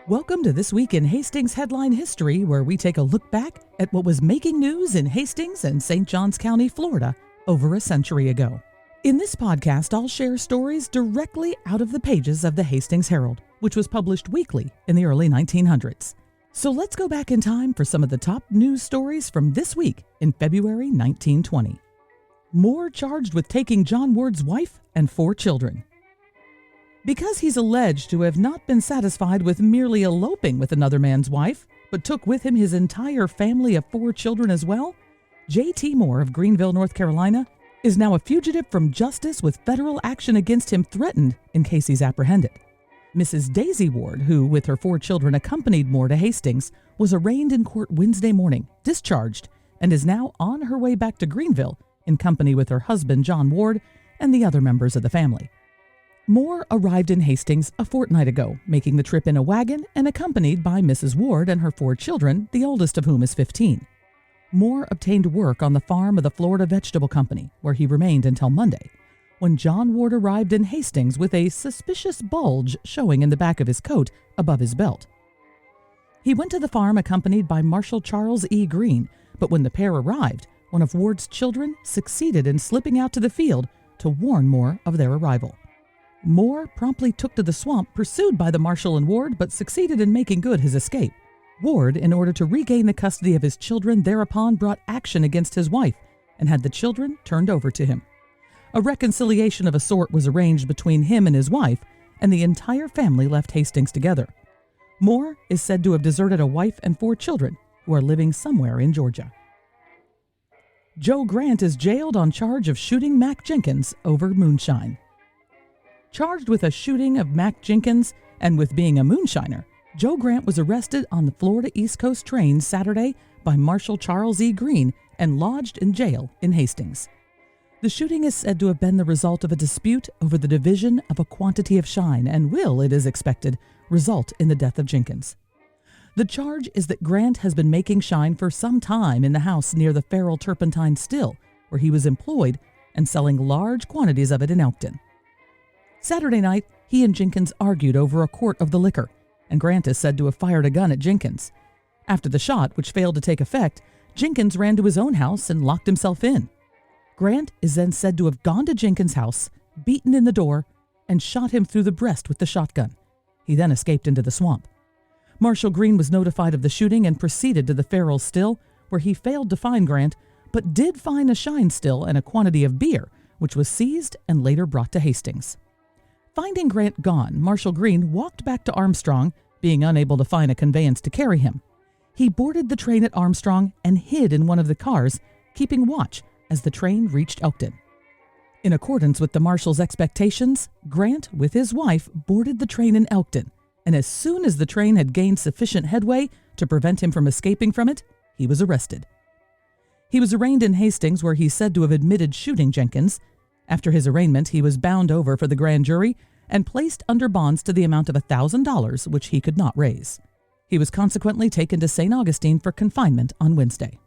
Welcome to This Week in Hastings Headline History, where we take a look back at what was making news in Hastings and St. Johns County, Florida, over a century ago. In this podcast, I'll share stories directly out of the pages of the Hastings Herald, which was published weekly in the early 1900s. So let's go back in time for some of the top news stories from this week in February 1920. Moore charged with taking John Ward's wife and 4 children. Because he's alleged to have not been satisfied with merely eloping with another man's wife, but took with him his entire family of 4 children as well, J.T. Moore of Greenville, North Carolina, is now a fugitive from justice with federal action against him threatened in case he's apprehended. Mrs. Daisy Ward, who with her 4 children accompanied Moore to Hastings, was arraigned in court Wednesday morning, discharged, and is now on her way back to Greenville in company with her husband John Ward and the other members of the family. Moore arrived in Hastings a fortnight ago, making the trip in a wagon and accompanied by Mrs. Ward and her 4 children, the oldest of whom is 15. Moore obtained work on the farm of the Florida Vegetable Company, where he remained until Monday, when John Ward arrived in Hastings with a suspicious bulge showing in the back of his coat above his belt. He went to the farm accompanied by Marshal Charles E. Green, but when the pair arrived, one of Ward's children succeeded in slipping out to the field to warn Moore of their arrival. Moore promptly took to the swamp, pursued by the marshal and Ward, but succeeded in making good his escape. Ward, in order to regain the custody of his children, thereupon brought action against his wife and had the children turned over to him. A reconciliation of a sort was arranged between him and his wife, and the entire family left Hastings together. Moore is said to have deserted a wife and 4 children who are living somewhere in Georgia. Joe Grant is jailed on charge of shooting Mac Jenkins over moonshine. Charged with a shooting of Mac Jenkins and with being a moonshiner, Joe Grant was arrested on the Florida East Coast train Saturday by Marshal Charles E. Green and lodged in jail in Hastings. The shooting is said to have been the result of a dispute over the division of a quantity of shine and will, it is expected, result in the death of Jenkins. The charge is that Grant has been making shine for some time in the house near the Farrell Turpentine Still, where he was employed and selling large quantities of it in Elkton. Saturday night, he and Jenkins argued over a quart of the liquor, and Grant is said to have fired a gun at Jenkins. After the shot, which failed to take effect, Jenkins ran to his own house and locked himself in. Grant is then said to have gone to Jenkins' house, beaten in the door, and shot him through the breast with the shotgun. He then escaped into the swamp. Marshal Green was notified of the shooting and proceeded to the Farrell Still, where he failed to find Grant, but did find a shine still and a quantity of beer, which was seized and later brought to Hastings. Finding Grant gone, Marshal Green walked back to Armstrong, being unable to find a conveyance to carry him. He boarded the train at Armstrong and hid in one of the cars, keeping watch as the train reached Elkton. In accordance with the marshal's expectations, Grant, with his wife, boarded the train in Elkton, and as soon as the train had gained sufficient headway to prevent him from escaping from it, he was arrested. He was arraigned in Hastings, where he's said to have admitted shooting Jenkins. After his arraignment, he was bound over for the grand jury and placed under bonds to the amount of $1,000, which he could not raise. He was consequently taken to St. Augustine for confinement on Wednesday.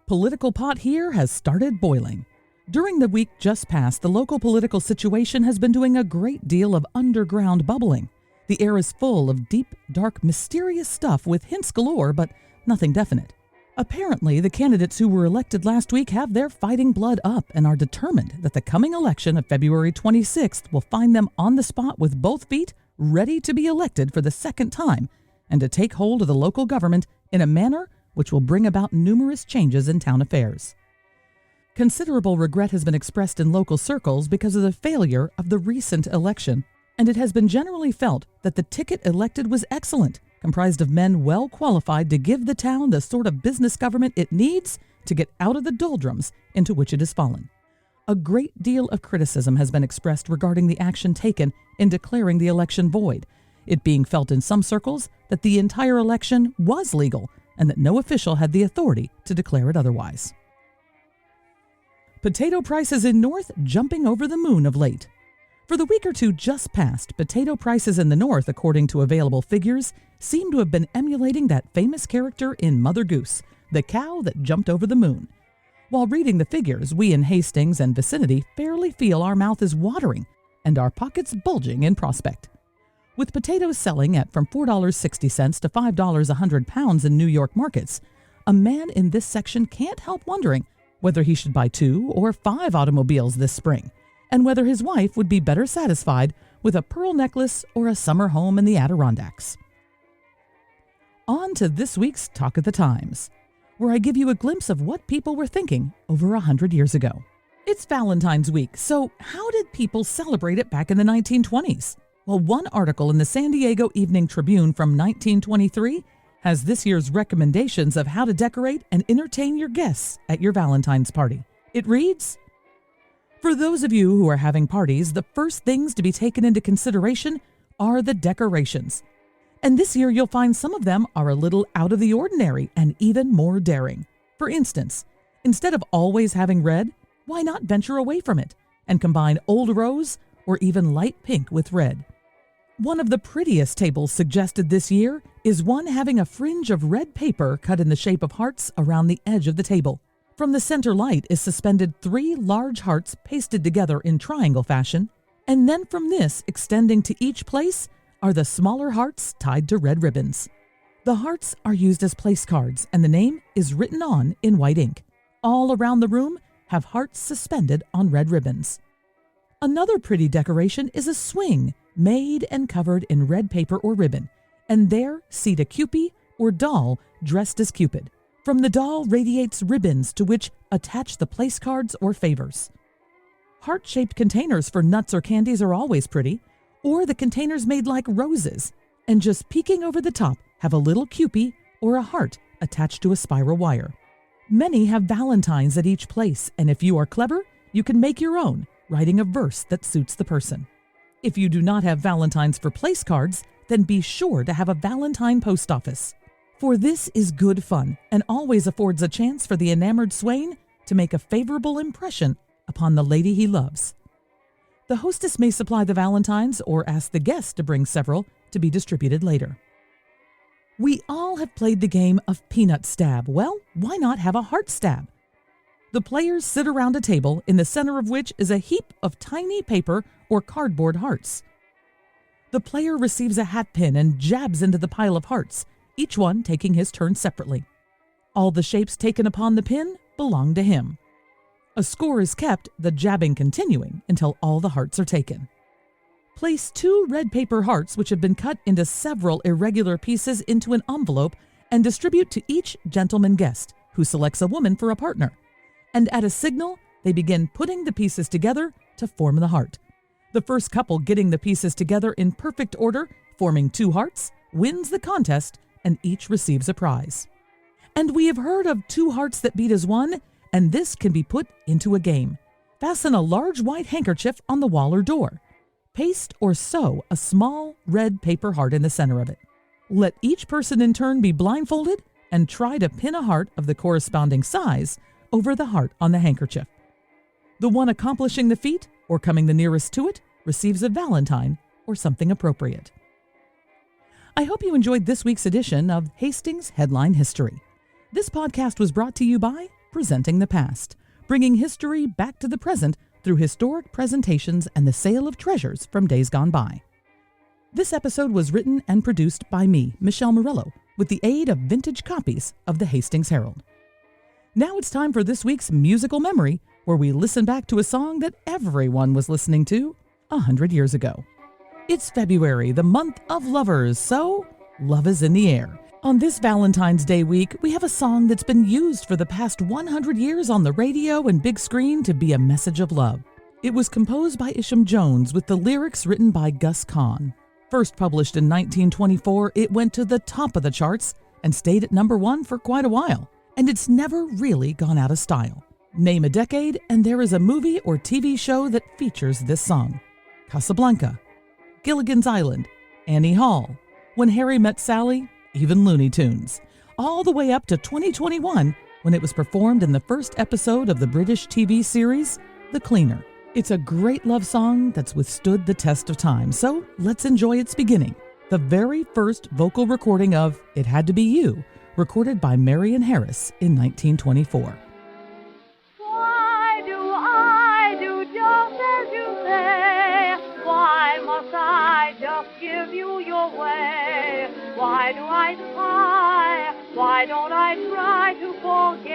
Political pot here has started boiling. During the week just past, the local political situation has been doing a great deal of underground bubbling. The air is full of deep, dark, mysterious stuff with hints galore, but nothing definite. Apparently, the candidates who were elected last week have their fighting blood up and are determined that the coming election of February 26th will find them on the spot with both feet ready to be elected for the second time and to take hold of the local government in a manner which will bring about numerous changes in town affairs. Considerable regret has been expressed in local circles because of the failure of the recent election, and it has been generally felt that the ticket elected was excellent, comprised of men well qualified to give the town the sort of business government it needs to get out of the doldrums into which it has fallen. A great deal of criticism has been expressed regarding the action taken in declaring the election void, it being felt in some circles that the entire election was legal and that no official had the authority to declare it otherwise. Potato prices in North jumping over the moon of late. For the week or two just past, potato prices in the North, according to available figures, seem to have been emulating that famous character in Mother Goose, the cow that jumped over the moon. While reading the figures, we in Hastings and vicinity fairly feel our mouth is watering and our pockets bulging in prospect. With potatoes selling at from $4.60 to $5 a hundred-pounds in New York markets, a man in this section can't help wondering whether he should buy 2 or 5 automobiles this spring, and whether his wife would be better satisfied with a pearl necklace or a summer home in the Adirondacks. On to this week's Talk of the Times, where I give you a glimpse of what people were thinking over 100 years ago. It's Valentine's Week, so how did people celebrate it back in the 1920s? Well, one article in the San Diego Evening Tribune from 1923 has this year's recommendations of how to decorate and entertain your guests at your Valentine's party. It reads, "For those of you who are having parties, the first things to be taken into consideration are the decorations. And this year you'll find some of them are a little out of the ordinary and even more daring. For instance, instead of always having red, why not venture away from it and combine old rose or even light pink with red? One of the prettiest tables suggested this year is one having a fringe of red paper cut in the shape of hearts around the edge of the table. From the center light is suspended 3 large hearts pasted together in triangle fashion, and then from this extending to each place are the smaller hearts tied to red ribbons. The hearts are used as place cards, and the name is written on in white ink. All around the room have hearts suspended on red ribbons. Another pretty decoration is a swing made and covered in red paper or ribbon, and there seat a Cupid or doll dressed as Cupid. From the doll radiates ribbons to which attach the place cards or favors. Heart-shaped containers for nuts or candies are always pretty, or the containers made like roses, and just peeking over the top have a little Cupid or a heart attached to a spiral wire. Many have valentines at each place, and if you are clever, you can make your own, writing a verse that suits the person. If you do not have valentines for place cards, then be sure to have a Valentine post office. For this is good fun and always affords a chance for the enamored swain to make a favorable impression upon the lady he loves. The hostess may supply the valentines or ask the guest to bring several to be distributed later. We all have played the game of peanut stab. Well, why not have a heart stab? The players sit around a table in the center of which is a heap of tiny paper or cardboard hearts. The player receives a hat pin and jabs into the pile of hearts, each one taking his turn separately. All the shapes taken upon the pin belong to him. A score is kept, the jabbing continuing until all the hearts are taken. Place 2 red paper hearts which have been cut into several irregular pieces into an envelope and distribute to each gentleman guest, who selects a woman for a partner. And at a signal, they begin putting the pieces together to form the heart. The first couple getting the pieces together in perfect order, forming 2 hearts, wins the contest, and each receives a prize. And we have heard of 2 hearts that beat as one, and this can be put into a game. Fasten a large white handkerchief on the wall or door. Paste or sew a small red paper heart in the center of it. Let each person in turn be blindfolded and try to pin a heart of the corresponding size over the heart on the handkerchief. The one accomplishing the feat, or coming the nearest to it, receives a valentine or something appropriate. I hope you enjoyed this week's edition of Hastings Headline History. This podcast was brought to you by Presenting the Past, bringing history back to the present through historic presentations and the sale of treasures from days gone by. This episode was written and produced by me, Michelle Murillo, with the aid of vintage copies of the Hastings Herald. Now it's time for this week's musical memory, where we listen back to a song that everyone was listening to 100 years ago. It's February, the month of lovers, so love is in the air. On this Valentine's Day week, we have a song that's been used for the past 100 years on the radio and big screen to be a message of love. It was composed by Isham Jones with the lyrics written by Gus Kahn. First published in 1924, it went to the top of the charts and stayed at number 1 for quite a while, and it's never really gone out of style. Name a decade, and there is a movie or TV show that features this song. Casablanca, Gilligan's Island, Annie Hall, When Harry Met Sally, even Looney Tunes, all the way up to 2021 when it was performed in the first episode of the British TV series, The Cleaner. It's a great love song that's withstood the test of time, so let's enjoy its beginning. The very first vocal recording of It Had to Be You, recorded by Marion Harris in 1924. Why do I do just as you say? Why must I just give you Why do I sigh? Why don't I try to forget?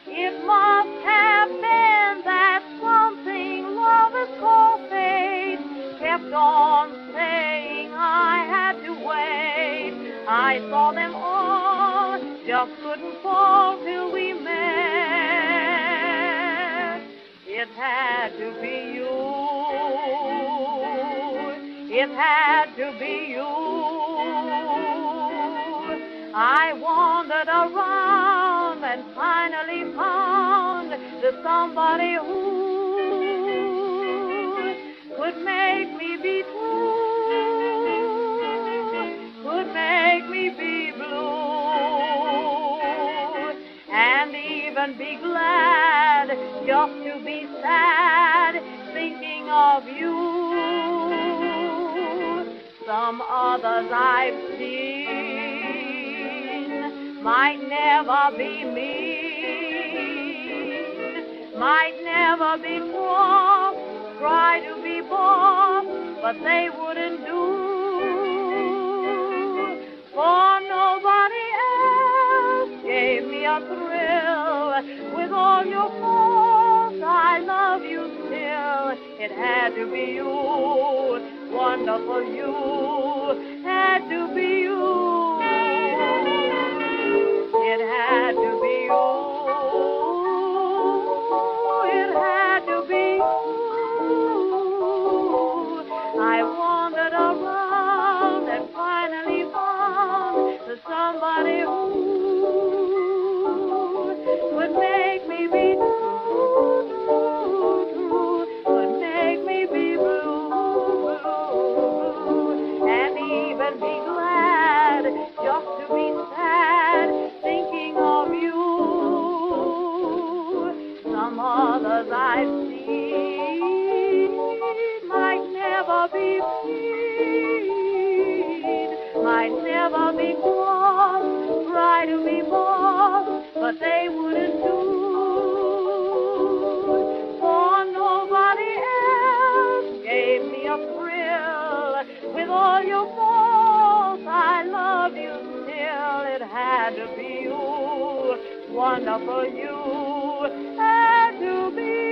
It must have been that something lovers call fate kept on saying I had to wait. I saw them all, just couldn't fall till we met. It had to be you. It had to be you. I wandered around and finally found the somebody who could make me be true, could make me be blue, and even be glad just to be sad thinking of you. Some others I've seen might never be mean, might never be cross, try to be boss, but they wouldn't do. For nobody else gave me a thrill. With all your faults, I love you still. It had to be you, wonderful you, had to be you. It had to be you. It had to be you. I wandered around and finally found somebody who would make me be true, would make me be blue, and even be glad just to be sad thinking of you. Some others I've seen might never be seen, might never be cross, try to be boss, but they wouldn't do. For nobody else gave me a thrill. With all your faults, I love you still. It had to be you, wonderful you, had to be